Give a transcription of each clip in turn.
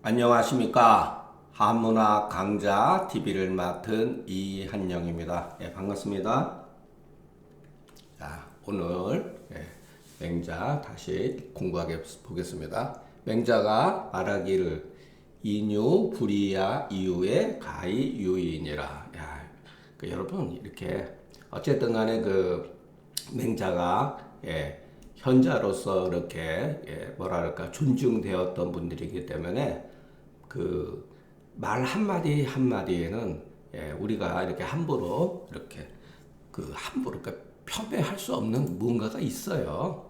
안녕하십니까. 한문학 강좌 TV를 맡은 이한영입니다. 반갑습니다. 자, 오늘 맹자 다시 공부하게 보겠습니다. 맹자가 말하기를 인유 불이야 이유의 가히 유의이니라. 여러분 이렇게 어쨌든 간에 맹자가 현자로서 이렇게 뭐랄까 존중되었던 분들이기 때문에 말 한마디 한마디에는 우리가 이렇게 함부로 편배할 수 없는 무언가가 있어요.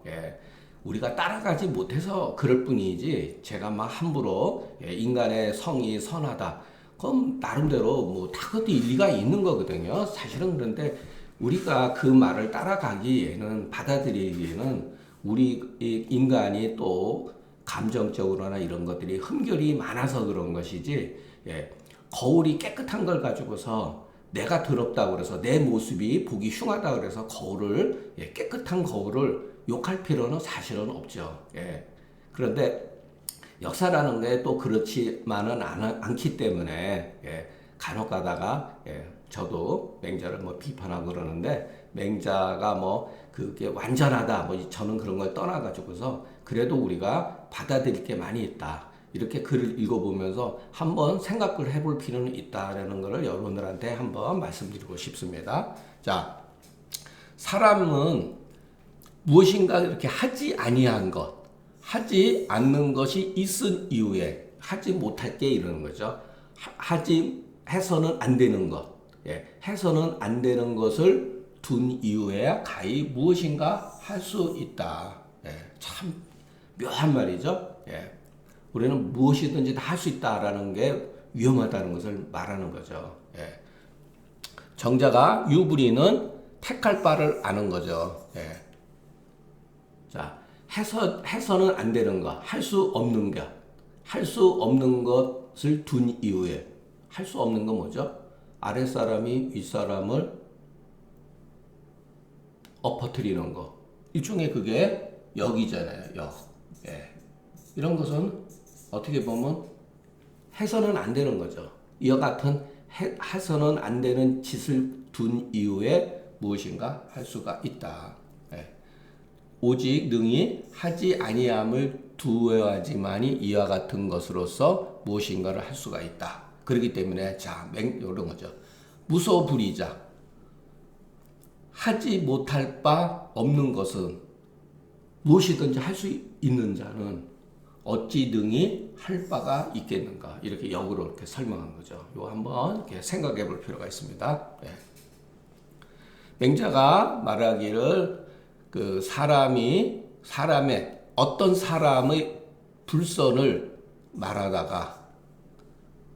우리가 따라가지 못해서 그럴 뿐이지 제가 막 함부로 인간의 성이 선하다. 그럼 나름대로 뭐 다그것도 일리가 있는 거거든요. 사실은. 그런데 우리가 그 말을 따라가기에는 받아들이기에는 우리 인간이 또 감정적으로나 이런 것들이 흠결이 많아서 그런 것이지, 거울이 깨끗한 걸 가지고서 내가 더럽다고 그래서 내 모습이 보기 흉하다고 그래서 깨끗한 거울을 욕할 필요는 사실은 없죠. 그런데 역사라는 게 또 그렇지만은 않기 때문에, 간혹 가다가, 저도 맹자를 뭐 비판하고 그러는데, 맹자가 그게 완전하다, 저는 그런 걸 떠나가지고서 그래도 우리가 받아들일 게 많이 있다. 이렇게 글을 읽어보면서 한번 생각을 해볼 필요는 있다라는 것을 여러분들한테 한번 말씀드리고 싶습니다. 자, 사람은 무엇인가 이렇게 하지 아니한 것, 하지 않는 것이 있은 이후에 하지 못할 게 이러는 거죠. 해서는 안 되는 것, 해서는 안 되는 것을 둔 이후에야 가히 무엇인가 할 수 있다. 참 묘한 말이죠. 우리는 무엇이든지 다 할 수 있다라는 게 위험하다는 것을 말하는 거죠. 정자가 유불이는 택할 바를 아는 거죠. 자, 해서는 안 되는 것, 할 수 없는 것, 할 수 없는 것을 둔 이후에 할 수 없는 건 뭐죠? 아랫사람이 윗사람을 엎어뜨리는 거. 일종의 그게 역이잖아요. 역. 이런 것은 어떻게 보면 해서는 안 되는 거죠. 이와 같은 해서는 안 되는 짓을 둔 이후에 무엇인가 할 수가 있다. 오직 능히 하지 아니함을 두어야지만이 이와 같은 것으로서 무엇인가를 할 수가 있다. 그렇기 때문에 이런 거죠. 무소불위자. 하지 못할 바 없는 것은 무엇이든지 할 수 있는 자는 어찌 능히 할 바가 있겠는가. 이렇게 역으로 이렇게 설명한 거죠. 이거 한번 이렇게 생각해 볼 필요가 있습니다. 맹자가 말하기를 어떤 사람의 불선을 말하다가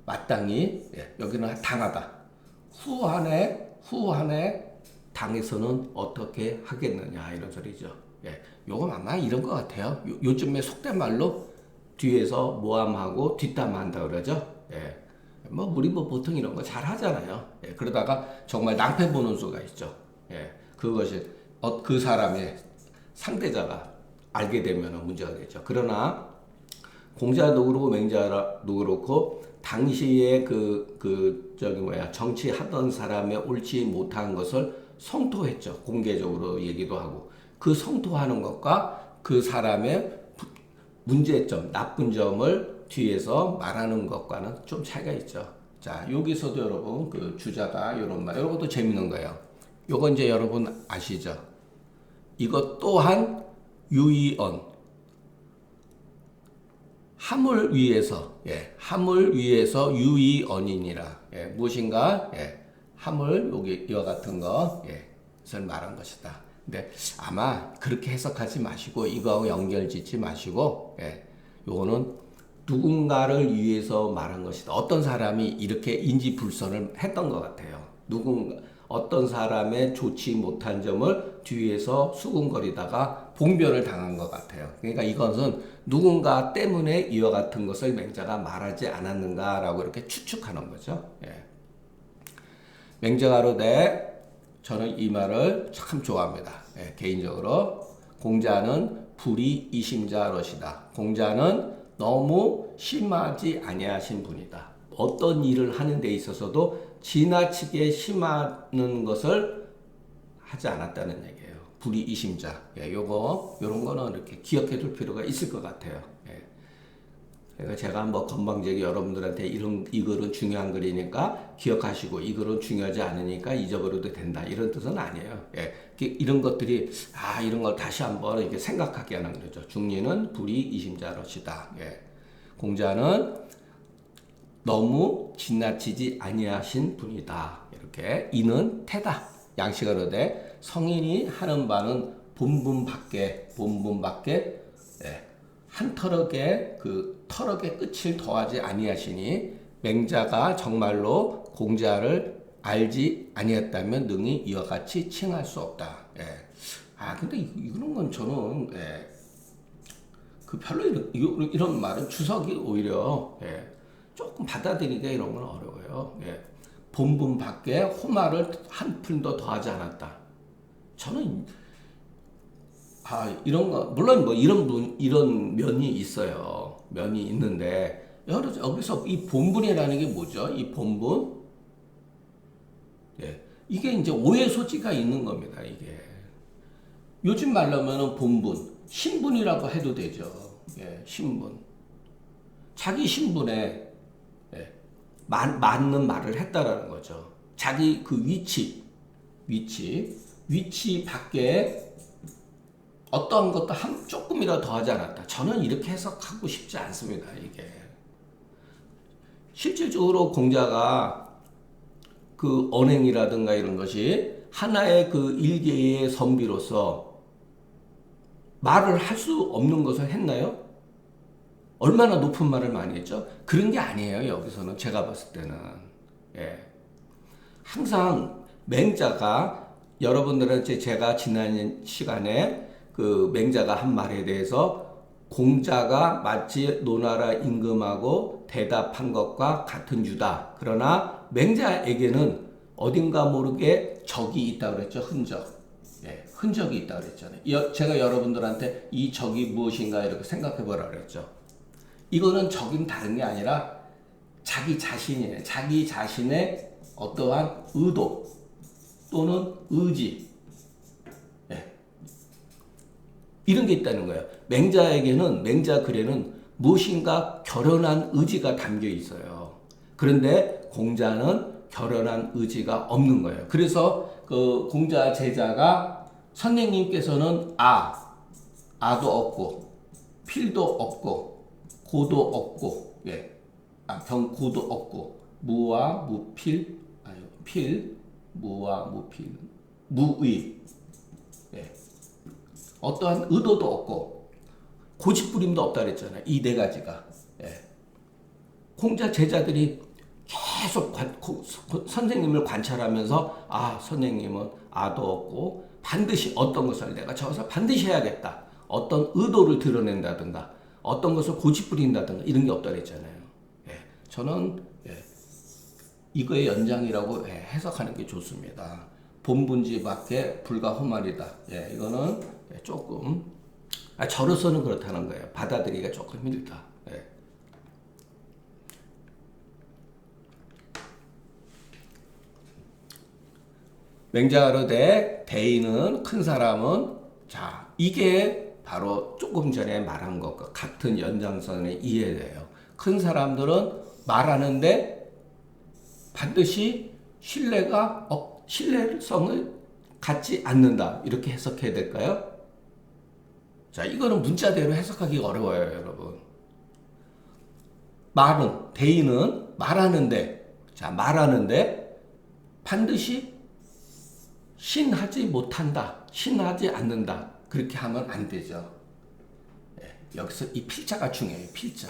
마땅히 여기는 당하다. 후한에 당해서는 어떻게 하겠느냐 이런 소리죠. 요건 아마 이런 것 같아요. 요즘에 속된 말로 뒤에서 모함하고 뒷담한다 그러죠. 우리 보통 이런 거 잘 하잖아요. 그러다가 정말 낭패 보는 수가 있죠. 그것이 그 사람의 상대자가 알게 되면 문제가 되죠. 그러나 공자도 그렇고 맹자도 그렇고 당시에 정치하던 사람의 옳지 못한 것을 성토했죠. 공개적으로 얘기도 하고. 그 성토하는 것과 그 사람의 문제점, 나쁜 점을 뒤에서 말하는 것과는 좀 차이가 있죠. 자, 여기서도 여러분 주자가 이런 말, 이런 것도 재밌는 거예요. 요거 이제 여러분 아시죠? 이것 또한 유의언. 함을 위해서 유의언이니라. 무엇인가 함을 이와 같은 것을 말한 것이다. 근데 아마 그렇게 해석하지 마시고 이거하고 연결짓지 마시고 요거는 누군가를 위해서 말한 것이다. 어떤 사람이 이렇게 인지불선을 했던 것 같아요. 어떤 사람의 좋지 못한 점을 뒤에서 수군거리다가 봉변을 당한 것 같아요. 그러니까 이것은 누군가 때문에 이와 같은 것을 맹자가 말하지 않았는가라고 이렇게 추측하는 거죠. 맹자가 이르되 저는 이 말을 참 좋아합니다. 개인적으로 공자는 불이 이심자롯이다. 공자는 너무 심하지 아니하신 분이다. 어떤 일을 하는 데 있어서도 지나치게 심하는 것을 하지 않았다는 얘기예요. 불의이심자. 요런 거는 이렇게 기억해 둘 필요가 있을 것 같아요. 그러니까 제가 뭐 건방지게 여러분들한테 이거는 중요한 글이니까 기억하시고 이거는 중요하지 않으니까 잊어버려도 된다. 이런 뜻은 아니에요. 이런 것들이 이런 걸 다시 한번 이렇게 생각하게 하는 거죠. 중리는 불의이심자로시다. 공자는 너무 지나치지 아니하신 분이다. 이렇게 이는 태다. 양식어로되 성인이 하는 바는 본분밖에 한 털럭의 그 털럭의 끝을 더하지 아니하시니 맹자가 정말로 공자를 알지 아니했다면 능히 이와 같이 칭할 수 없다. 근데 이런 건 저는 그 별로 이런 말은 주석이 오히려 조금 받아들이기가 이런 건 어려워요. 본분 밖에 호마를 한 푼도 더하지 않았다. 저는 이런 거 물론 뭐 이런 면이 있어요. 면이 있는데 여기서 이 본분이라는 게 뭐죠? 이 본분 이게 이제 오해 소지가 있는 겁니다. 이게 요즘 말로 하면은 본분 신분이라고 해도 되죠. 신분 자기 신분에 맞는 말을 했다라는 거죠. 자기 그 위치 밖에 어떠한 것도 조금이라도 더하지 않았다. 저는 이렇게 해석하고 싶지 않습니다. 이게 실질적으로 공자가 그 언행이라든가 이런 것이 하나의 그 일개의 선비로서 말을 할 수 없는 것을 했나요? 얼마나 높은 말을 많이 했죠? 그런 게 아니에요. 여기서는 제가 봤을 때는 항상 맹자가 여러분들한테 제가 지난 시간에 그 맹자가 한 말에 대해서 공자가 마치 노나라 임금하고 대답한 것과 같은 유다. 그러나 맹자에게는 어딘가 모르게 적이 있다고 그랬죠. 흔적이 있다고 그랬잖아요. 제가 여러분들한테 이 적이 무엇인가 이렇게 생각해 보라 그랬죠. 이거는 적은 다른 게 아니라 자기 자신이에요. 자기 자신의 어떠한 의도 또는 의지 이런 게 있다는 거예요. 맹자 글에는 무엇인가 결연한 의지가 담겨 있어요. 그런데 공자는 결연한 의지가 없는 거예요. 그래서 그 공자 제자가 선생님께서는 아도 없고 필도 없고 고도 없고 경고도 없고 무와 무필 무와 무필 무의 어떠한 의도도 없고 고집부림도 없다 그랬잖아요. 이 네 가지가. 공자 제자들이 계속 선생님을 관찰하면서 선생님은 아도 없고 반드시 어떤 것을 내가 저것을 반드시 해야겠다. 어떤 의도를 드러낸다든가 어떤 것을 고집부린다든가 이런 게 없다 그랬잖아요. 저는 이거의 연장이라고 해석하는 게 좋습니다. 본분지 밖에 불가 험하리다. 이거는 조금 저로서는 그렇다는 거예요. 받아들이기가 조금 힘들다. 맹자가로되 대인은 큰 사람은 이게 바로 조금 전에 말한 것과 같은 연장선에 이해돼요. 큰 사람들은 말하는데 반드시 신뢰성을 갖지 않는다. 이렇게 해석해야 될까요? 이거는 문자대로 해석하기 어려워요, 여러분. 대인은 말하는데 반드시 신하지 못한다. 신하지 않는다. 그렇게 하면 안 되죠. 여기서 이 필자가 중요해요, 필자.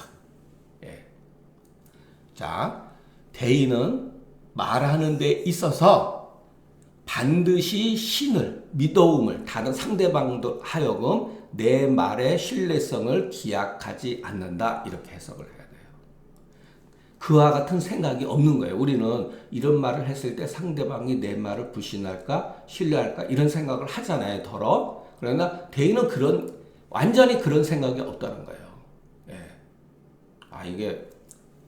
대인은 말하는 데 있어서 반드시 믿어움을 다른 상대방도 하여금 내 말의 신뢰성을 기약하지 않는다. 이렇게 해석을 해야 돼요. 그와 같은 생각이 없는 거예요. 우리는 이런 말을 했을 때 상대방이 내 말을 불신할까 신뢰할까 이런 생각을 하잖아요. 그러나 대인은 완전히 그런 생각이 없다는 거예요. 자, 이게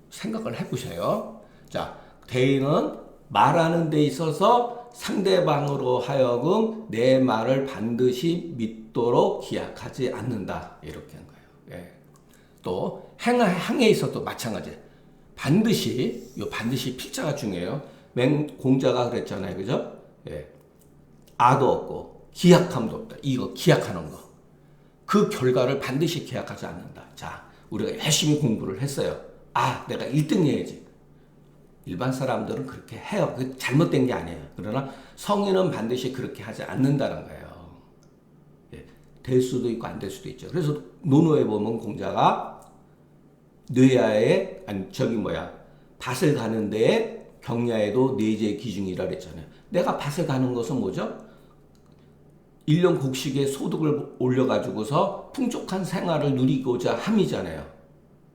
생각을 해보세요. 자, 대인은 말하는 데 있어서 상대방으로 하여금 내 말을 반드시 믿도록 기약하지 않는다. 이렇게 한 거예요. 예. 또 행에 있어도 마찬가지예요. 반드시, 요 반드시 필자가 중요해요. 공자가 그랬잖아요. 그죠? 예. 아도 없고 기약함도 없다. 이거 기약하는 거. 그 결과를 반드시 기약하지 않는다. 자, 우리가 열심히 공부를 했어요. 아, 내가 1등 해야지. 일반 사람들은 그렇게 해요. 그 잘못된 게 아니에요. 그러나 성인은 반드시 그렇게 하지 않는다는 거예요. 예, 될 수도 있고 안 될 수도 있죠. 그래서 논어에 보면 공자가 뇌야에 밭을 가는 데에 경야에도 내재 기중이라 그랬잖아요. 내가 밭을 가는 것은 뭐죠? 1년 곡식의 소득을 올려가지고서 풍족한 생활을 누리고자 함이잖아요.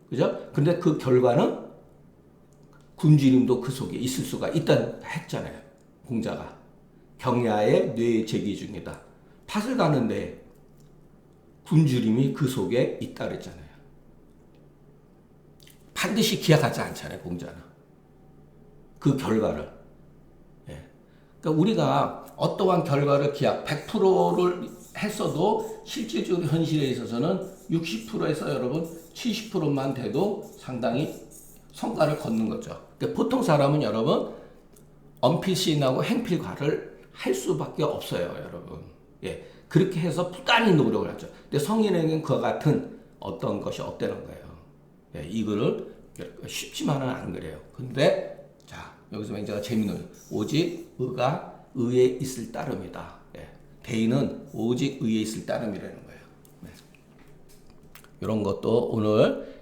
그죠? 근데 그 결과는 굶주림도 그 속에 있을 수가 있다 했잖아요. 공자가. 경야의 뇌 제기 중이다. 밭을 가는데 굶주림이 그 속에 있다 그랬잖아요. 반드시 기약하지 않잖아요. 공자는. 그 결과를. 예. 그러니까 우리가 어떠한 결과를 기약 100%를 했어도 실질적으로 현실에 있어서는 60%에서 여러분 70%만 돼도 상당히 성과를 거는 거죠. 그러니까 보통 사람은 여러분 언필시인하고 행필과를 할 수밖에 없어요, 여러분. 예, 그렇게 해서 부단히 노력을 하죠. 근데 성인에게는 그와 같은 어떤 것이 없다는 거예요. 예, 이거를 쉽지만은 안 그래요. 근데 자 여기서 맹자가 재미있는 오직 의가 의에 있을 따름이다. 예, 대인은 오직 의에 있을 따름이라는 거예요. 네. 이런 것도 오늘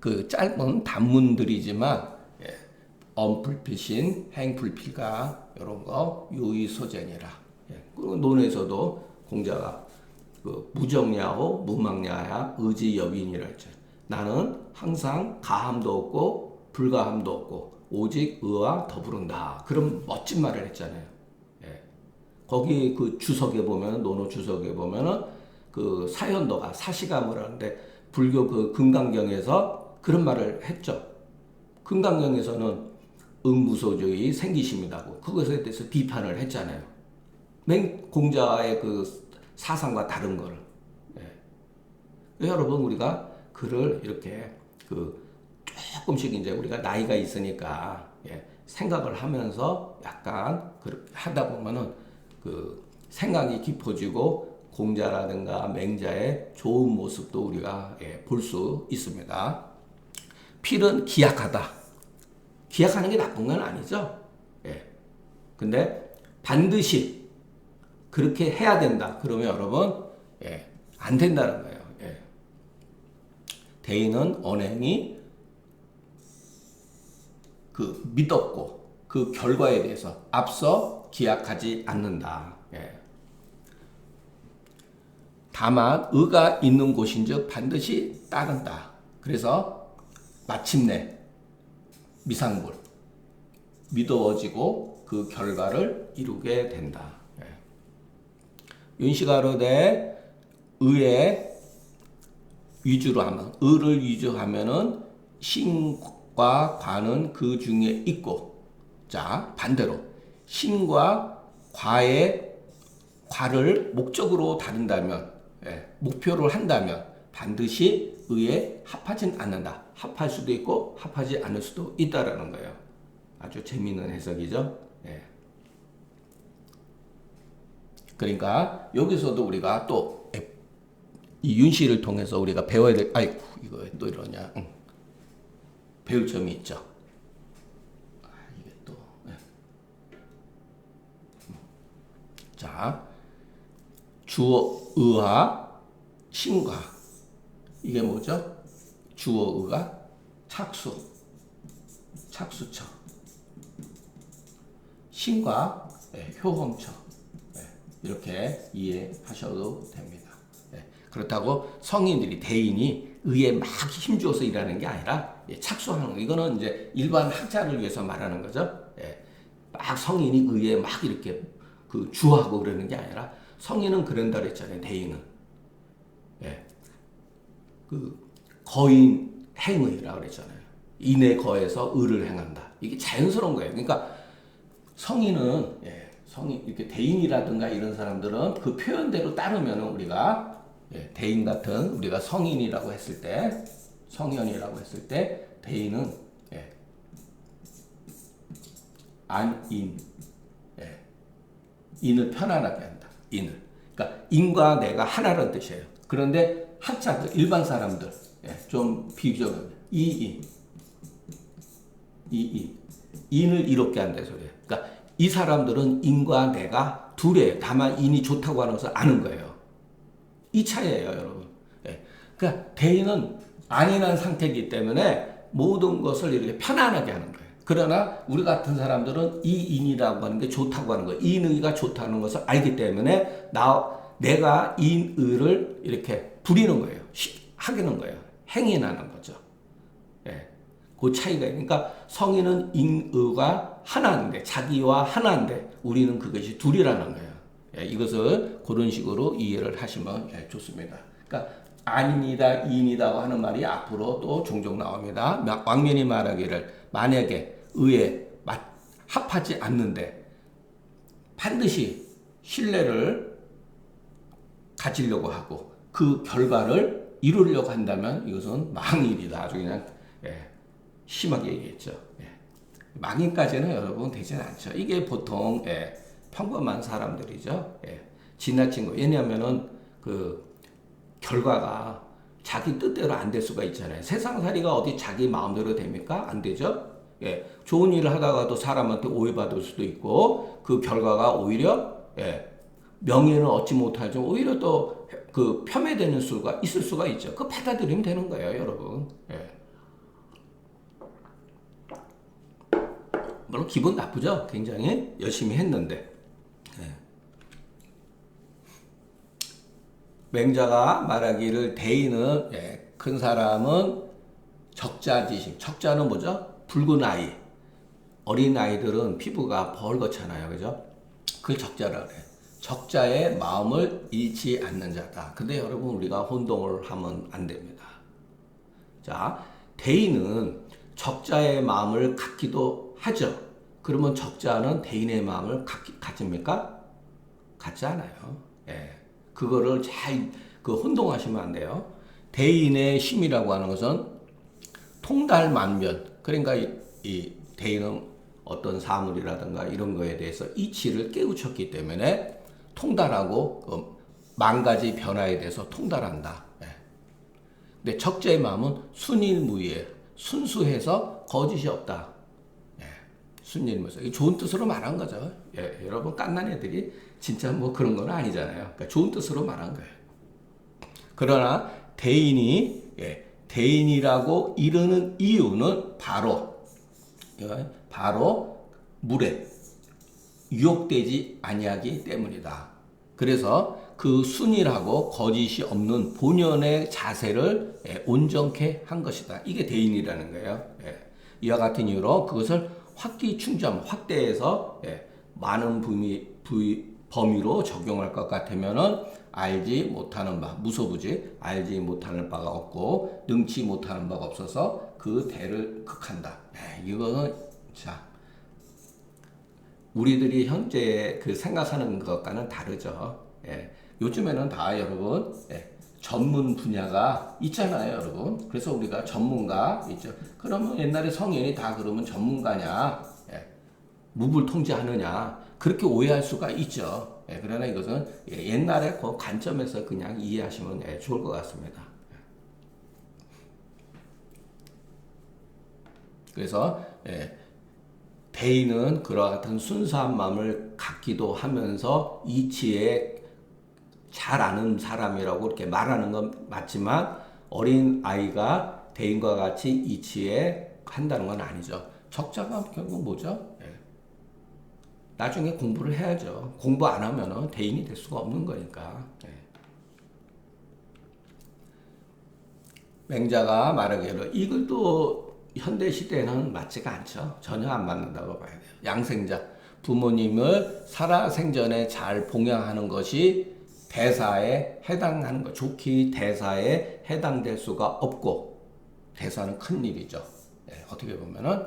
그 짧은 단문들이지만 예, 언불필신, 행불필가 이런 거 유의소견이라. 예, 그리고 논에서도 공자가 그 무정야호 무망야야 의지여빈이라 했죠. 나는 항상 가함도 없고 불가함도 없고 오직 의와 더부른다. 그런 멋진 말을 했잖아요. 예. 거기 그 주석에 보면 논어 주석에 보면은 그 사현도가 사시감을 하는데 불교 그 금강경에서 그런 말을 했죠. 금강경에서는 응무소주의 생기심이라고 그것에 대해서 비판을 했잖아요. 공자의 그 사상과 다른 거를. 예. 여러분 우리가 글을 이렇게 그 조금씩 이제 우리가 나이가 있으니까 예, 생각을 하면서 약간 그렇게 하다 보면은 그 생각이 깊어지고 공자라든가 맹자의 좋은 모습도 우리가 예, 볼 수 있습니다. 필은 기약하다. 기약하는 게 나쁜 건 아니죠. 예. 근데 반드시 그렇게 해야 된다. 그러면 여러분 예, 안 된다는 거예요. 예. 대인은 언행이 그 믿었고 그 결과에 대해서 앞서 기약하지 않는다. 예. 다만 의가 있는 곳인즉 반드시 따른다. 그래서 마침내 미상불 믿어지고 그 결과를 이루게 된다. 예. 윤시가로되 의에 위주로 하면 의를 위주하면은 신과 과는 그 중에 있고 자 반대로 신과 과의 과를 목적으로 다룬다면 예, 목표를 한다면 반드시 의에 합하진 않는다. 합할 수도 있고 합하지 않을 수도 있다라는 거예요. 아주 재미있는 해석이죠. 예. 그러니까 여기서도 우리가 또 이 윤씨를 통해서 우리가 배워야 될, 아이고, 이거 왜 또 이러냐. 배울 점이 있죠. 이게 또, 네. 자, 주어, 의와 신과. 이게 뭐죠? 주어, 의가 착수, 착수처. 신과 네, 효험처. 네, 이렇게 이해하셔도 됩니다. 그렇다고 성인들이 대인이 의에 막 힘주어서 일하는 게 아니라 예, 착수하는 거. 이거는 이제 일반 학자를 위해서 말하는 거죠. 예, 막 성인이 의에 막 이렇게 그 주하고 그러는 게 아니라 성인은 그런다 그랬잖아요. 대인은 예, 그 거인 행의라고 그랬잖아요. 인에 거해서 의를 행한다. 이게 자연스러운 거예요. 그러니까 성인은 성인 이렇게 대인이라든가 이런 사람들은 그 표현대로 따르면 우리가 대인 같은 우리가 성인이라고 했을 때 성현이라고 했을 때 대인은 안인 인을 편안하게 한다. 인을. 그러니까 인과 내가 하나라는 뜻이에요. 그런데 학자들, 일반 사람들, 좀 비교적으로 이인, 인을 이롭게 한다 소리예요. 그러니까 이 사람들은 인과 내가 둘이에요. 다만 인이 좋다고 하는 것을 아는 거예요. 이 차이예요, 여러분. 그러니까 대인은 안인한 상태이기 때문에 모든 것을 이렇게 편안하게 하는 거예요. 그러나 우리 같은 사람들은 이 인이라고 하는 게 좋다고 하는 거예요. 인의가 좋다는 것을 알기 때문에 내가 인의를 이렇게 부리는 거예요. 하기는 거예요. 행인하는 거죠. 그 차이가 있어요. 그러니까 성인은 인의가 하나인데 자기와 하나인데 우리는 그것이 둘이라는 거예요. 이것을 그런 식으로 이해를 하시면 좋습니다. 그러니까 아닙니다, 인이다고 하는 말이 앞으로 또 종종 나옵니다. 왕면이 말하기를 만약에 의에 합하지 않는데 반드시 신뢰를 가지려고 하고 그 결과를 이루려고 한다면 이것은 망인이다. 아주 그냥 심하게 얘기했죠. 망인까지는 여러분 되지는 않죠. 이게 보통 평범한 사람들이죠. 지나친 거. 왜냐하면은 그 결과가 자기 뜻대로 안 될 수가 있잖아요. 세상살이가 어디 자기 마음대로 됩니까? 안 되죠. 좋은 일을 하다가도 사람한테 오해받을 수도 있고 그 결과가 오히려 명예는 얻지 못하죠. 오히려 또 그 폄훼되는 수가 있을 수가 있죠. 그 받아들이면 되는 거예요, 여러분. 물론 기분 나쁘죠. 굉장히 열심히 했는데. 맹자가 말하기를 대인은 큰 사람은 적자지심. 적자는 뭐죠? 붉은 아이. 어린 아이들은 피부가 벌겋잖아요. 그죠? 그 적자라 그래요. 적자의 마음을 잃지 않는 자다. 근데 여러분 우리가 혼동을 하면 안 됩니다. 자, 대인은 적자의 마음을 갖기도 하죠. 그러면 적자는 대인의 마음을 갖습니까? 갖지 않아요. 그거를 잘 혼동하시면 안 돼요. 대인의 심이라고 하는 것은 통달만면. 그러니까 이 대인은 어떤 사물이라든가 이런 거에 대해서 이치를 깨우쳤기 때문에 통달하고 만 가지 변화에 대해서 통달한다. 근데 적자의 마음은 순일무이예요. 순수해서 거짓이 없다. 순일무이. 좋은 뜻으로 말한 거죠. 여러분 깐난 애들이 진짜 뭐 그런 건 아니잖아요. 그러니까 좋은 뜻으로 말한 거예요. 그러나 대인이라고 이르는 이유는 바로 물에 유혹되지 아니하기 때문이다. 그래서 그 순일하고 거짓이 없는 본연의 자세를 온전케 한 것이다. 이게 대인이라는 거예요. 이와 같은 이유로 그것을 확대해서 많은 범위로 적용할 것 같으면은 알지 못하는 바, 무소부지, 알지 못하는 바가 없고 능치 못하는 바가 없어서 그 대를 극한다. 이거는 자. 우리들이 현재 그 생각하는 것과는 다르죠. 요즘에는 다 여러분 전문 분야가 있잖아요, 여러분. 그래서 우리가 전문가 있죠. 그러면 옛날에 성인이 다 그러면 전문가냐, 무불통제하느냐 그렇게 오해할 수가 있죠. 그러나 이것은 옛날의 그 관점에서 그냥 이해하시면 좋을 것 같습니다. 그래서 대인은 그와 같은 순수한 마음을 갖기도 하면서 이치에 잘 아는 사람이라고 이렇게 말하는 건 맞지만 어린 아이가 대인과 같이 이치에 한다는 건 아니죠. 적자가 결국 뭐죠? 나중에 공부를 해야죠. 공부 안 하면은 대인이 될 수가 없는 거니까. 맹자가 말하기를 이걸 또 현대 시대에는 맞지가 않죠. 전혀 안 맞는다고 봐야 돼요. 양생자, 부모님을 살아생전에 잘 봉양하는 것이 대사에 해당하는 것, 좋기 대사에 해당될 수가 없고 대사는 큰 일이죠. 예, 어떻게 보면은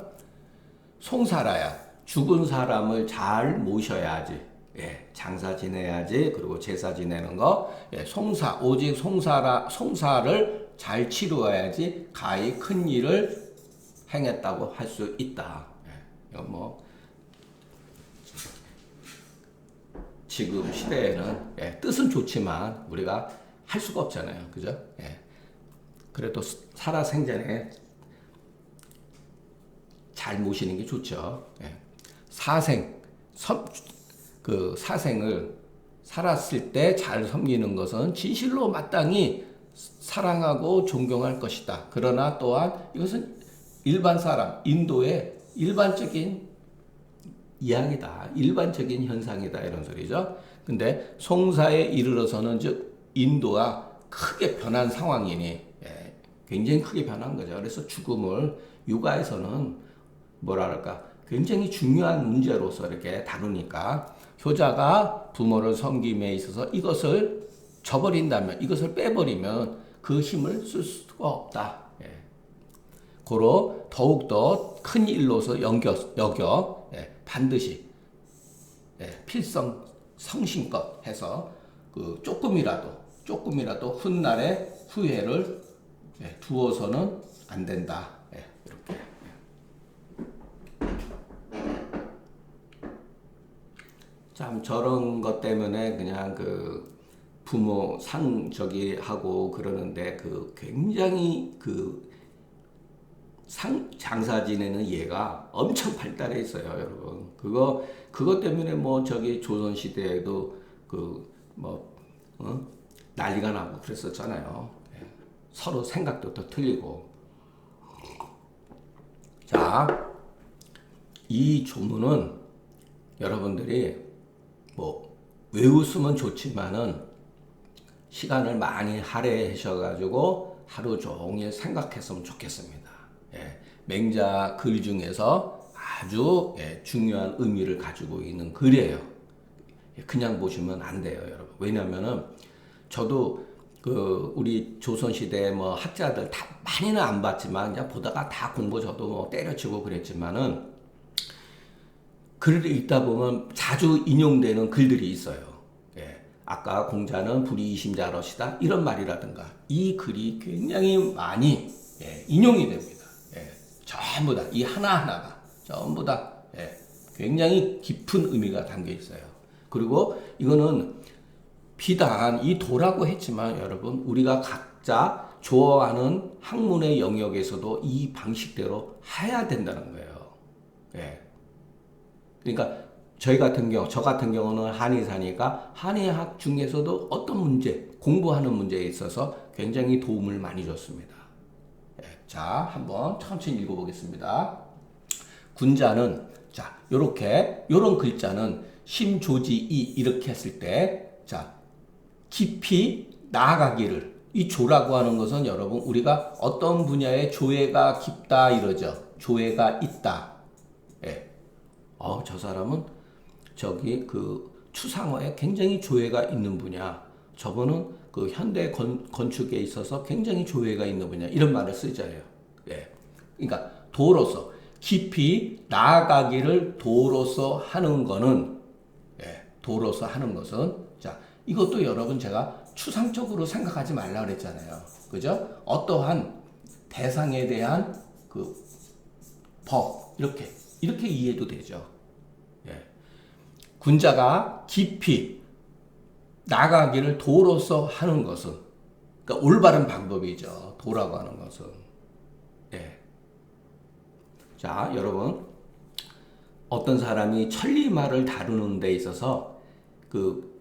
송사라야 죽은 사람을 잘 모셔야지. 예, 장사 지내야지. 그리고 제사 지내는 거, 예, 오직 송사를 잘 치루어야지 가히 큰 일을 행했다고 할 수 있다. 예, 이건 뭐 지금 시대에는 예, 뜻은 좋지만 우리가 할 수가 없잖아요, 그죠? 예, 그래도 살아생전에 잘 모시는 게 좋죠. 예. 사생을 살았을 때 잘 섬기는 것은 진실로 마땅히 사랑하고 존경할 것이다. 그러나 또한 이것은 일반 사람, 인도의 일반적인 이야기다. 일반적인 현상이다. 이런 소리죠. 근데 송사에 이르러서는 즉 인도가 크게 변한 상황이니 예, 굉장히 크게 변한 거죠. 그래서 죽음을 육아에서는 뭐랄까 굉장히 중요한 문제로서 이렇게 다루니까 효자가 부모를 섬김에 있어서 이것을 저버린다면 이것을 빼버리면 그 힘을 쓸 수가 없다. 예. 고로 더욱더 큰 일로서 여겨 예, 반드시 예, 필성 성심껏 해서 그 조금이라도 훗날의 후회를 예, 두어서는 안 된다. 예, 이렇게. 참 저런 것 때문에 그냥 그 부모 저기 하고 그러는데 그 굉장히 그 장사 지내는 예가 엄청 발달해 있어요, 여러분. 그것 때문에 뭐 저기 조선 시대에도 난리가 나고 그랬었잖아요. 예. 서로 생각도 더 틀리고. 자, 이 조문은 여러분들이 뭐 외우시면 좋지만은 시간을 많이 할애하셔가지고 하루 종일 생각했으면 좋겠습니다. 예, 맹자 글 중에서 아주 예, 중요한 의미를 가지고 있는 글이에요. 그냥 보시면 안 돼요, 여러분. 왜냐면은 저도 그 우리 조선시대 뭐 학자들 다 많이는 안 봤지만 그냥 보다가 다 공부 저도 뭐 때려치고 그랬지만은 글을 읽다 보면 자주 인용되는 글들이 있어요. 예, 아까 공자는 불이심자러시다 이런 말이라든가 이 글이 굉장히 많이 예, 인용이 됩니다. 예, 전부 다 이 하나하나가 전부 다 예, 굉장히 깊은 의미가 담겨 있어요. 그리고 이거는 비단 이 도라고 했지만 여러분 우리가 각자 좋아하는 학문의 영역에서도 이 방식대로 해야 된다는 거예요. 예. 그러니까 저 같은 경우는 한의사니까 한의학 중에서도 어떤 문제, 공부하는 문제에 있어서 굉장히 도움을 많이 줬습니다. 예, 자, 한번 천천히 읽어보겠습니다. 군자는 자, 요런 글자는 심조지이 이렇게 했을 때, 자, 깊이 나아가기를 이 조라고 하는 것은 여러분 우리가 어떤 분야에 조예가 깊다 이러죠. 조예가 있다. 예. 저 사람은 저기 그 추상어에 굉장히 조예가 있는 분야. 저분은 그 현대 건축에 있어서 굉장히 조예가 있는 분야. 이런 말을 쓰잖아요. 예. 그러니까 도로서 깊이 나아가기를 도로서 하는 거는 예. 도로서 하는 것은 자, 이것도 여러분 제가 추상적으로 생각하지 말라 그랬잖아요. 그죠? 어떠한 대상에 대한 그 법 이렇게 이해도 되죠. 예. 군자가 깊이 나가기를 도로서 하는 것은 그러니까 올바른 방법이죠. 도라고 하는 것은. 예. 자, 여러분 어떤 사람이 천리말을 다루는 데 있어서 그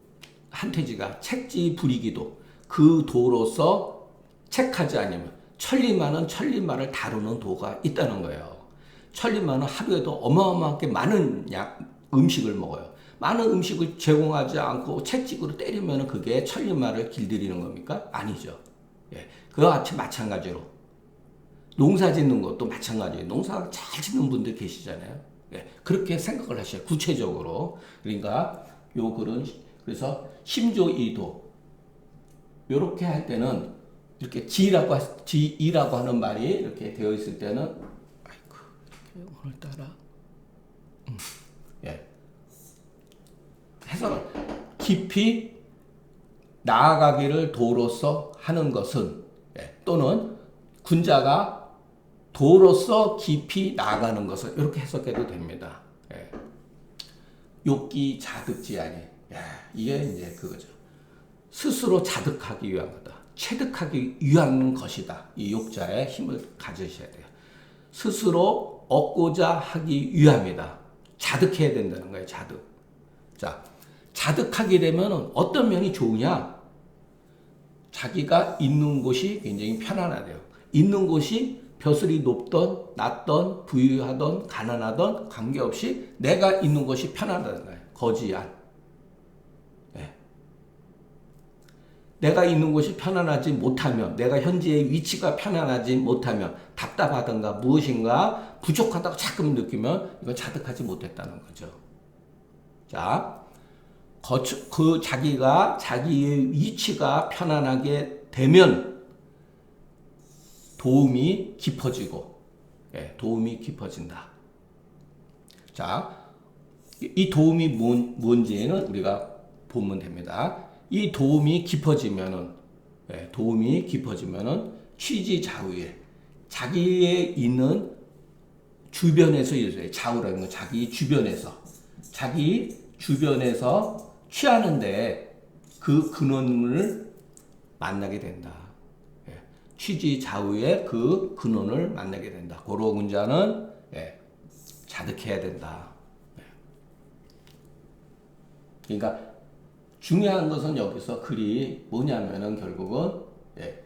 한퇴지가 책지 부리기도 그 도로서 책하지 않으면 천리만은 천리말을 다루는 도가 있다는 거예요. 천리만은 하루에도 어마어마하게 많은 음식을 먹어요. 많은 음식을 제공하지 않고 채찍으로 때리면 그게 천리말을 길들이는 겁니까? 아니죠. 예. 그와 같이 마찬가지로 농사 짓는 것도 마찬가지예요. 농사 잘 짓는 분들 계시잖아요. 예. 그렇게 생각을 하셔요. 구체적으로. 그러니까 요 글은 그래서 심조이도 요렇게 할 때는 이렇게 지라고 하는 말이 이렇게 되어 있을 때는 아이고 이렇게 오늘따라 예. 해서 깊이 나아가기를 도로서 하는 것은 예. 또는 군자가 도로서 깊이 나아가는 것을 이렇게 해석해도 됩니다. 예. 욕기 자득지아니. 이게 이제 그거죠. 스스로 자득하기 위한 거다. 체득하기 위한 것이다. 이 욕자의 힘을 가지셔야 돼요. 스스로 얻고자 하기 위함이다. 자득해야 된다는 거예요. 자득. 자, 자득하게 되면 어떤 면이 좋으냐? 자기가 있는 곳이 굉장히 편안하대요. 있는 곳이 벼슬이 높던 낮던 부유하던 가난하던 관계없이 내가 있는 곳이 편안하다는 거예요. 거지안. 네. 내가 있는 곳이 편안하지 못하면, 내가 현재의 위치가 편안하지 못하면 답답하던가 무엇인가 부족하다고 자꾸 느끼면 이건 자득하지 못했다는 거죠. 자, 자기가 자기의 위치가 편안하게 되면 도움이 깊어지고, 예, 도움이 깊어진다. 자, 이 도움이 뭔지는 우리가 보면 됩니다. 이 도움이 깊어지면은, 예, 도움이 깊어지면은 취지좌우에 자기의 있는 주변에서 이루어져요. 좌우라는 건 자기 주변에서 취하는데 그 근원을 만나게 된다. 예. 취지좌우의 그 근원을 만나게 된다. 고로 군자는 예, 자득해야 된다. 예. 그러니까 중요한 것은 여기서 글이 뭐냐면은 결국은 예,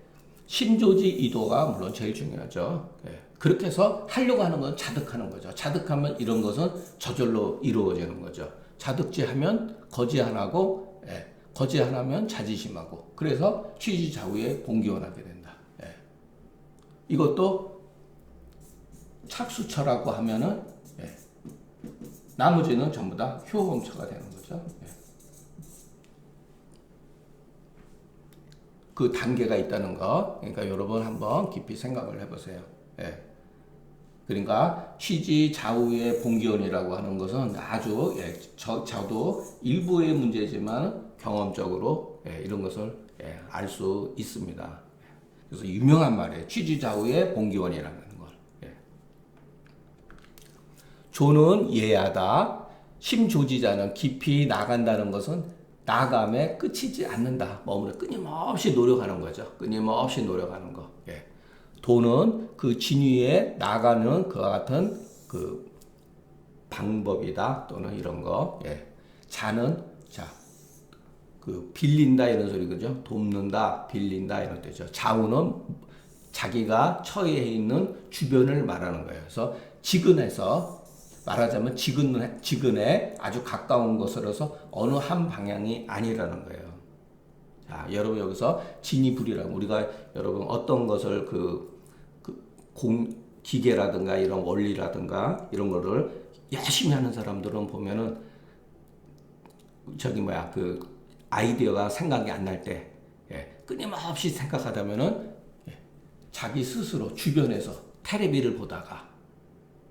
심조지 이도가 물론 제일 중요하죠. 예. 그렇게 해서 하려고 하는 건 자득하는 거죠. 자득하면 이런 것은 저절로 이루어지는 거죠. 자득지하면 거지안하고, 예, 거지안하면 자지심하고, 그래서 취지좌우에 봉기원하게 된다. 예. 이것도 착수처라고 하면은 예, 나머지는 전부 다 효험처가 되는 거죠. 예. 그 단계가 있다는 거, 그러니까 여러분 한번 깊이 생각을 해보세요. 예. 그러니까 취지좌우의 봉기원이라고 하는 것은 아주 예, 저도 일부의 문제지만 경험적으로 예, 이런 것을 예, 알 수 있습니다. 그래서 유명한 말이에요. 취지좌우의 봉기원이라는 걸. 예. 조는 예하다. 심조지자는 깊이 나간다는 것은 나감에 끝이지 않는다. 끊임없이 노력하는 거죠. 끊임없이 노력하는 거. 예. 도는 그 진위에 나가는 그와 같은 그 방법이다. 또는 이런 거. 예. 자는 그 빌린다 이런 소리 그죠? 돕는다, 빌린다 이런 뜻이죠. 좌우는 자기가 처해 있는 주변을 말하는 거예요. 그래서 지근해서 말하자면 지근에 아주 가까운 것으로서 어느 한 방향이 아니라는 거예요. 자, 여러분 여기서 진이불이라고 우리가 여러분 어떤 것을 기계라든가 이런 원리라든가 이런 거를 열심히 하는 사람들은 보면은 그 아이디어가 생각이 안 날 때 예, 끊임없이 생각하다면은 예, 자기 스스로 주변에서 테레비를 보다가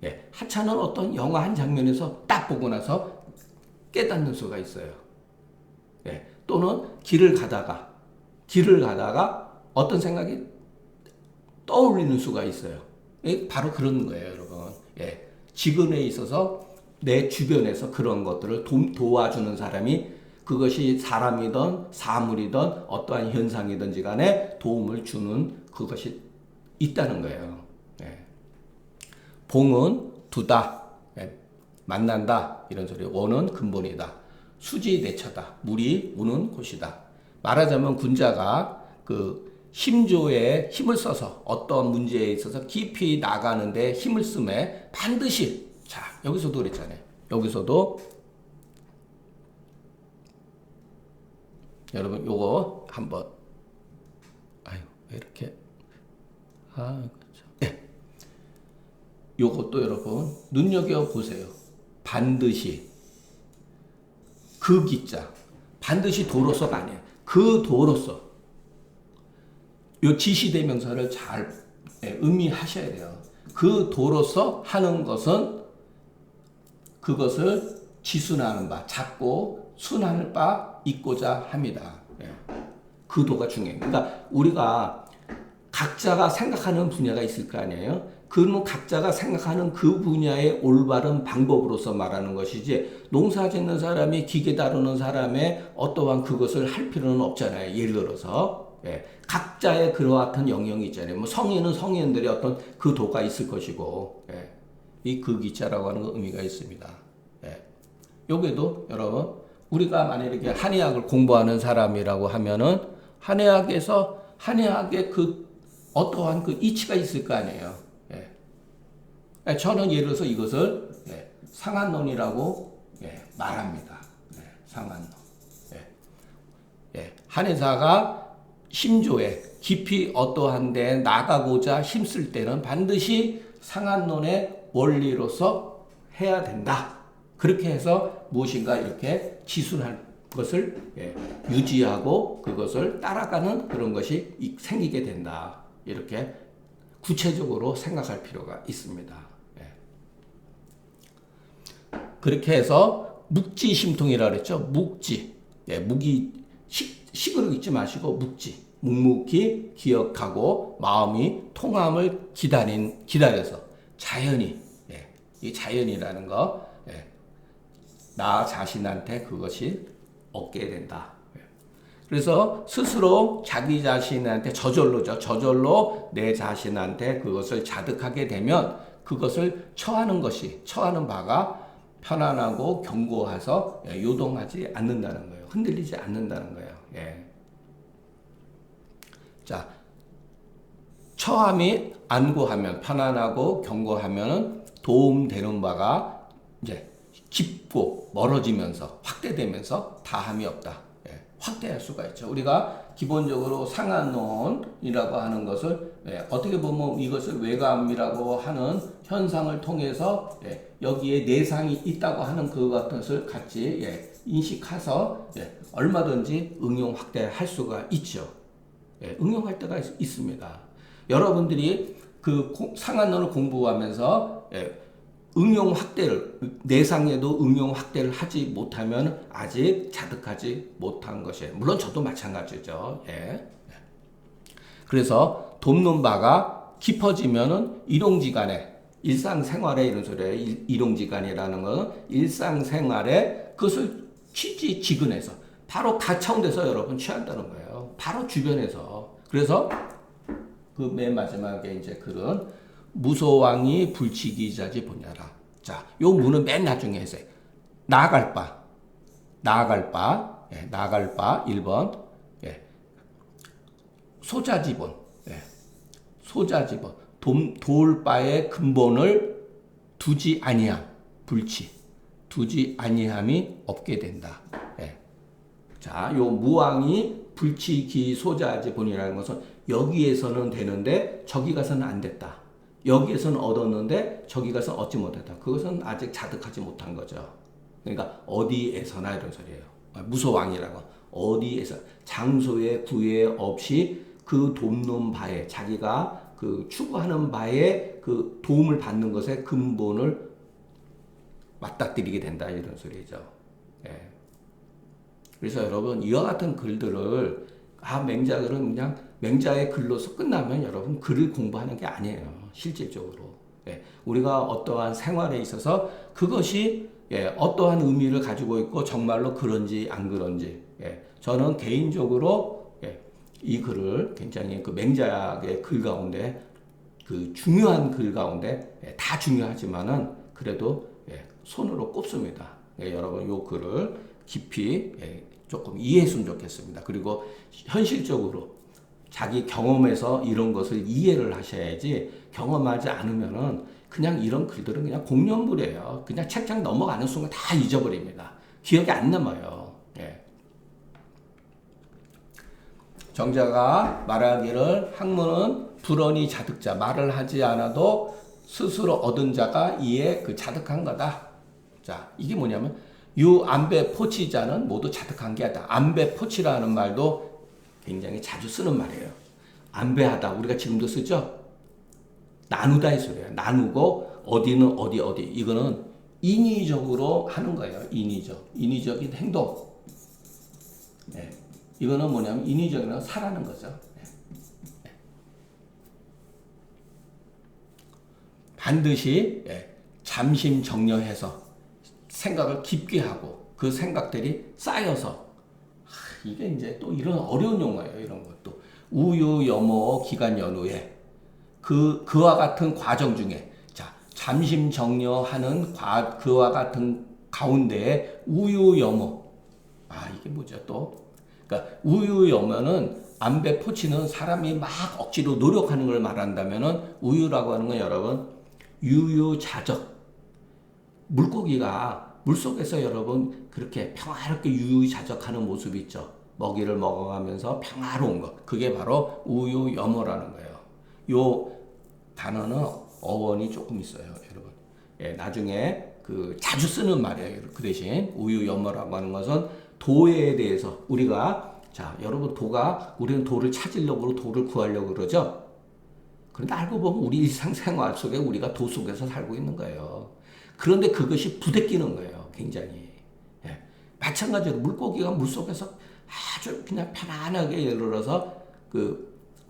예, 하찮은 어떤 영화 한 장면에서 딱 보고 나서 깨닫는 수가 있어요. 예, 또는 길을 가다가 어떤 생각이 떠올리는 수가 있어요. 예, 바로 그런 거예요, 여러분. 예, 지근에 있어서 내 주변에서 그런 것들을 도와주는 사람이 그것이 사람이든 사물이든 어떠한 현상이든지 간에 도움을 주는 그것이 있다는 거예요. 예. 봉은 두다, 예. 만난다 이런 소리. 원은 근본이다. 수지 내처다. 물이 우는 곳이다. 말하자면 군자가 그 심조에 힘을 써서 어떤 문제에 있어서 깊이 나가는데 힘을 쓰면 반드시 여기서도 그랬잖아요. 여기서도 여러분 요거 한번 왜 이렇게 그렇죠. 예. 요것도 여러분 눈여겨 보세요. 반드시 그 기자 반드시 도로서가 아니에요. 그 도로서 요 지시대명사를 잘 음미하셔야 돼요. 그 도로서 하는 것은 그것을 지순하는 바, 찾고 순하는 바 있고자 합니다. 그 도가 중요해요. 그러니까 우리가 각자가 생각하는 분야가 있을 거 아니에요. 그러면 각자가 생각하는 그 분야의 올바른 방법으로서 말하는 것이지, 농사 짓는 사람이 기계 다루는 사람의 어떠한 그것을 할 필요는 없잖아요. 예를 들어서 각자의 그와 같은 영역이 있잖아요. 뭐 성인은 성인들의 어떤 그 도가 있을 것이고, 이 극이자라고 하는 의미가 있습니다. 여기도 여러분, 우리가 만약에 한의학을 공부하는 사람이라고 하면은 한의학의 그 어떠한 그 이치가 있을 거 아니에요. 저는 예를 들어서 이것을 상한론이라고 말합니다. 상한론. 한의사가 심조에 깊이 어떠한 데 나가고자 힘쓸 때는 반드시 상한론의 원리로서 해야 된다. 그렇게 해서 무엇인가 이렇게 지순할 것을 유지하고 그것을 따라가는 그런 것이 생기게 된다. 이렇게 구체적으로 생각할 필요가 있습니다. 그렇게 해서 묵지심통이라고 그랬죠. 묵지. 묵이 식으로 읽지 마시고 묵지. 묵묵히 기억하고 마음이 통함을 기다려서 자연히, 이 자연이라는 거, 나 자신한테 그것이 얻게 된다. 그래서 스스로 자기 자신한테 저절로 내 자신한테 그것을 자득하게 되면 그것을 처하는 바가 편안하고 견고해서 요동하지 않는다는 거예요. 흔들리지 않는다는 거예요. 자, 처함이 안고하면, 편안하고 견고하면 도움되는 바가 이제 깊고 멀어지면서 확대되면서 다함이 없다. 확대할 수가 있죠. 우리가 기본적으로 상한론이라고 하는 것을 어떻게 보면 이것을 외감이라고 하는 현상을 통해서 여기에 내상이 있다고 하는 그것을 같이 인식해서 얼마든지 응용 확대할 수가 있죠. 응용할 때가 있습니다. 여러분들이 그 상한론을 공부하면서 응용 확대를, 내상에도 응용 확대를 하지 못하면 아직 자득하지 못한 것이에요. 물론 저도 마찬가지죠. 그래서 돕는 바가 깊어지면은 일용지간에, 일상생활에 이런 소리예요. 일용지간이라는 것은 일상생활에 그것을 취지지근해서 바로 가차운데서 여러분 취한다는 거예요. 바로 주변에서. 그래서 그 맨 마지막에 이제 글은 무소왕이 불치기자지 보냐라. 자, 요 무는 맨 나중에 했어요. 나아갈 바 1번. 소자지본. 도울 바의 근본을 두지 아니함. 두지 아니함이 없게 된다. 자, 요 무왕이 불치기 소자지본이라는 것은 여기에서는 되는데 저기 가서는 안 됐다. 여기에서는 얻었는데 저기 가서 얻지 못했다. 그것은 아직 자득하지 못한 거죠. 그러니까 어디에서나 이런 소리예요. 무소왕이라고. 어디에서 장소에 구애 없이 그 돕는 바에, 자기가 그 추구하는 바에 그 도움을 받는 것의 근본을 맞닥뜨리게 된다. 이런 소리죠. 그래서 여러분 이와 같은 글들을 맹자글은 그냥 맹자의 글로서 끝나면 여러분 글을 공부하는 게 아니에요. 실질적으로. 우리가 어떠한 생활에 있어서 그것이 어떠한 의미를 가지고 있고 정말로 그런지 안 그런지. 저는 개인적으로 이 글을 굉장히 그 맹자의 글 가운데, 그 중요한 글 가운데 다 중요하지만은 그래도 손으로 꼽습니다. 여러분 이 글을 깊이 조금 이해했으면 좋겠습니다. 그리고 현실적으로 자기 경험에서 이런 것을 이해를 하셔야지, 경험하지 않으면은 그냥 이런 글들은 그냥 공연물이에요. 그냥 책장 넘어가는 순간 다 잊어버립니다. 기억이 안 남아요. 정자가 말하기를 학문은 불언이 자득자, 말을 하지 않아도 스스로 얻은 자가 이에 그 자득한 거다. 자, 이게 뭐냐면 유안배 포치자는 모두 자득한 게 아니다. 안배 포치라는 말도 굉장히 자주 쓰는 말이에요. 안배하다. 우리가 지금도 쓰죠? 나누다의 소리예요. 나누고 어디는 어디. 이거는 인위적으로 하는 거예요. 인위적인 행동. 예. 이거는 뭐냐면 인위적인 사라는 거죠. 예. 반드시 잠심정려해서 생각을 깊게 하고 그 생각들이 쌓여서 이게 이제 또 이런 어려운 용어예요. 이런 것도 우유, 염호, 기간 연후에 그와 같은 과정 중에 자 잠심정려하는 그와 같은 가운데에 우유, 염호 이게 뭐죠 또? 그러니까 우유, 염호는 안배 포치는 사람이 막 억지로 노력하는 걸 말한다면은 우유라고 하는 건 여러분 유유자적 물고기가 물속에서 여러분 그렇게 평화롭게 유유자적하는 모습이 있죠. 먹이를 먹어가면서 평화로운 것. 그게 바로 우유염어라는 거예요. 요 단어는 어원이 조금 있어요, 여러분. 나중에 자주 쓰는 말이에요. 그 대신 우유염어라고 하는 것은 도에 대해서 우리가 여러분 우리는 도를 찾으려고 도를 구하려고 그러죠. 그런데 알고 보면 우리 일상생활 속에 우리가 도 속에서 살고 있는 거예요. 그런데 그것이 부대끼는 거예요. 굉장히. 마찬가지로 물고기가 물속에서 아주 그냥 편안하게 예를 들어서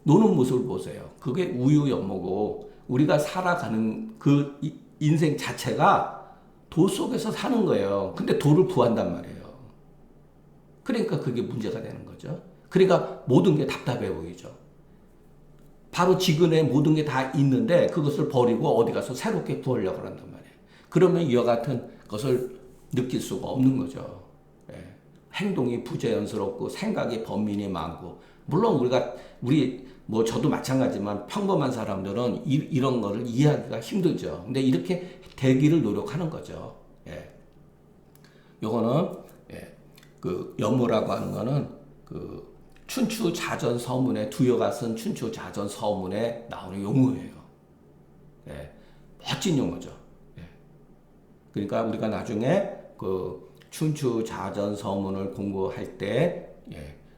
노는 모습을 보세요. 그게 우유연모고 우리가 살아가는 그 인생 자체가 도 속에서 사는 거예요. 근데 도를 구한단 말이에요. 그러니까 그게 문제가 되는 거죠. 그러니까 모든 게 답답해 보이죠. 바로 지근에 모든 게 다 있는데 그것을 버리고 어디 가서 새롭게 구하려고 한단 말이에요. 그러면 이와 같은 것을 느낄 수가 없는 거죠. 행동이 부자연스럽고 생각이 번민이 많고 물론 저도 마찬가지지만 평범한 사람들은 이런 거를 이해하기가 힘들죠. 근데 이렇게 되기를 노력하는 거죠. 요거는 염호라고 하는 거는 춘추자전 서문에 두여가 쓴 춘추자전 서문에 나오는 용어예요. 멋진 용어죠. 그러니까 우리가 나중에 춘추자전 서문을 공부할 때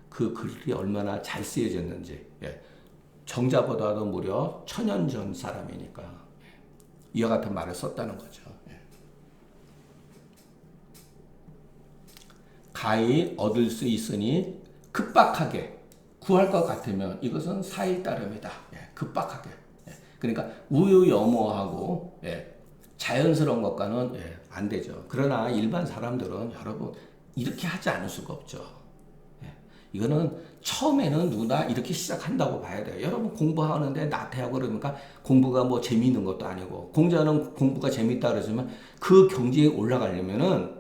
그 글이 얼마나 잘 쓰여졌는지 정자보다도 무려 1000년 전 사람이니까 이와 같은 말을 썼다는 거죠. 가히 얻을 수 있으니 급박하게 구할 것 같으면 이것은 사일 따름이다. 급박하게. 그러니까 우유염호하고 자연스러운 것과는 안 되죠. 그러나 일반 사람들은 여러분 이렇게 하지 않을 수가 없죠. 이거는 처음에는 누구나 이렇게 시작한다고 봐야 돼요. 여러분 공부하는데 나태하고 그러니까 공부가 뭐 재미있는 것도 아니고 공자는 공부가 재밌다 그러지만 그 경지에 올라가려면은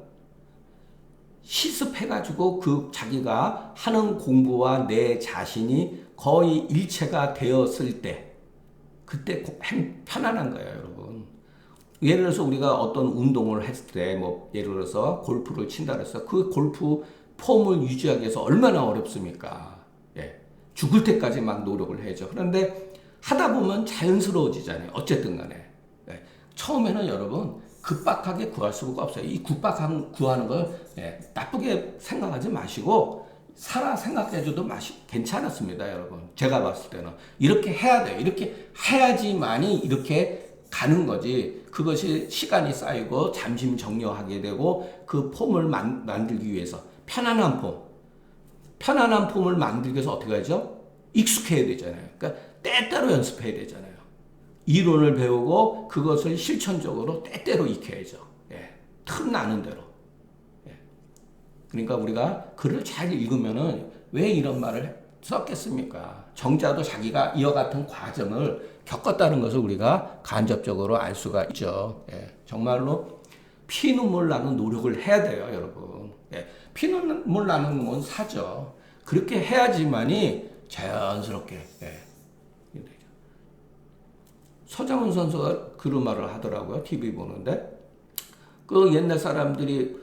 실습해가지고 자기가 하는 공부와 내 자신이 거의 일체가 되었을 때 그때 편안한 거예요, 여러분. 예를 들어서 우리가 어떤 운동을 했을 때 예를 들어서 골프를 친다 그래서 그 골프 폼을 유지하기 위해서 얼마나 어렵습니까? 죽을 때까지 막 노력을 해야죠. 그런데 하다 보면 자연스러워지잖아요. 어쨌든 간에. 처음에는 여러분 급박하게 구할 수가 없어요. 이 급박한 구하는 걸 나쁘게 생각하지 마시고 생각해줘도 괜찮았습니다, 여러분. 제가 봤을 때는 이렇게 해야 돼요. 이렇게 해야지만이 이렇게 가는 거지. 그것이 시간이 쌓이고 잠심정려하게 되고 그 폼을 만들기 위해서 편안한 폼을 만들기 위해서 어떻게 하죠? 익숙해야 되잖아요. 그러니까 때때로 연습해야 되잖아요. 이론을 배우고 그것을 실천적으로 때때로 익혀야죠. 틈나는 대로. 그러니까 우리가 글을 잘 읽으면은 왜 이런 말을 썼겠습니까? 정자도 자기가 이와 같은 과정을 겪었다는 것을 우리가 간접적으로 알 수가 있죠. 정말로 피눈물 나는 노력을 해야 돼요, 여러분. 피눈물 나는 건 사죠. 그렇게 해야지만이 자연스럽게. 서장훈 선수가 그런 말을 하더라고요. TV 보는데. 옛날 사람들이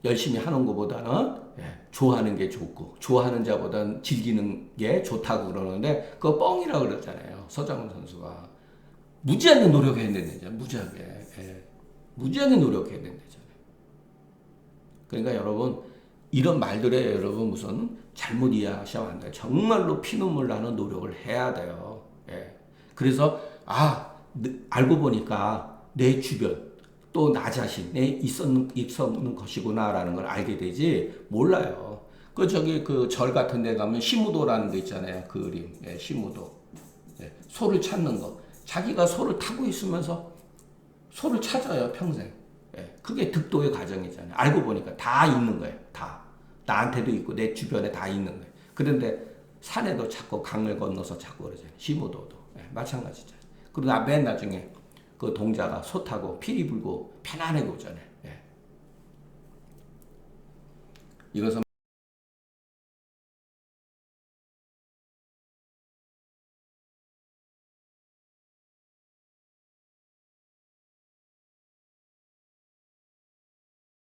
열심히 하는 것보다는 좋아하는 게 좋고, 좋아하는 자보다는 즐기는 게 좋다고 그러는데, 그거 뻥이라고 그러잖아요. 서장훈 선수가. 무지하게 노력해야 된다잖아요. 무지하게 노력해야 된다잖아요. 그러니까 여러분, 이런 말들에 여러분 무슨 잘못 이해하시면 안 돼요. 정말로 피눈물 나는 노력을 해야 돼요. 예. 그래서 알고 보니까 내 주변 또 나 자신에 있었는 것이구나라는 걸 알게 되지 몰라요. 그 절 같은 데 가면 시무도라는 거 있잖아요. 그 그림. 예, 시무도. 예, 소를 찾는 거. 자기가 소를 타고 있으면서 소를 찾아요, 평생. 예, 그게 득도의 과정이잖아요. 알고 보니까 다 있는 거예요. 다. 나한테도 있고 내 주변에 다 있는 거예요. 그런데 산에도 찾고 강을 건너서 찾고 그러잖아요. 시무도도. 예, 마찬가지잖아요. 그리고 맨 나중에 그 동자가 소 타고 피리 불고 편안하게 오잖아요. 예. 이것은